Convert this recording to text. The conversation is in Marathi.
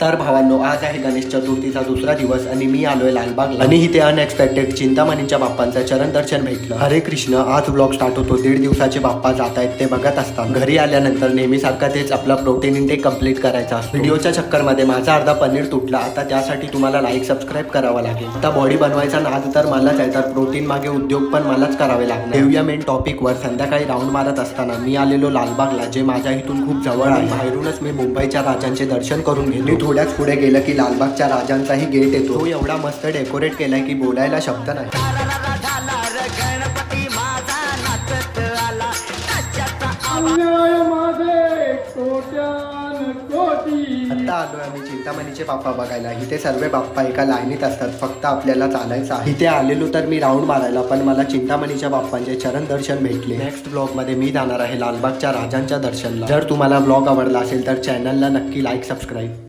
तर भावांनो, आज आहे गणेश चतुर्थीचा दुसरा दिवस आणि मी आलोय लालबागला आणि इथे अनएक्सपेक्टेड चिंतामणीच्या बाप्पांचं चरण दर्शन भेटलं. हरे कृष्ण. आज व्लॉग स्टार्ट होतो. 1.5 दिवसाचे बाप्पा जात आहेत ते बघत असतात. घरी आल्यानंतर नेहमीसारखा तेच आपला प्रोटीन इंटेक कंप्लीट करायचा असतो. व्हिडिओच्या चक्करमध्ये माझा अर्धा पनीर तुटला. आता त्यासाठी तुम्हाला लाईक सबस्क्राईब करावा लागेल. आता बॉडी बनवायचा नाद तर मलाच आहे, तर प्रोटीन मागे उद्योग पण मलाच करावे लागणार. देऊया मेन टॉपिक वर. संध्याकाळी राऊंड मारत असताना मी आलेलो लालबागला, जे माझ्या इथून खूप जवळ आहे. बाहेरूनच मी मुंबईच्या राजांचे दर्शन करून घेतो. थोड्याच पुढे गेलं की लालबागच्या राजांचाही गेट येतो. तो एवढा मस्त डेकोरेट केलाय की बोलायला शब्द नाही. आता आलोय आम्ही चिंतामणीचे बाप्पा बघायला. इथे सर्व बाप्पा एका लाईनीत असतात, फक्त आपल्याला चालायचं आहे. इथे आलेलो तर मी राऊंड मारायला, पण मला चिंतामणीच्या बाप्पांचे चरण दर्शन भेटले. नेक्स्ट ब्लॉग मध्ये मी जाणार आहे लालबागच्या राजांच्या दर्शनला. जर तुम्हाला ब्लॉग आवडला असेल तर चॅनलला नक्की लाईक सबस्क्राईब.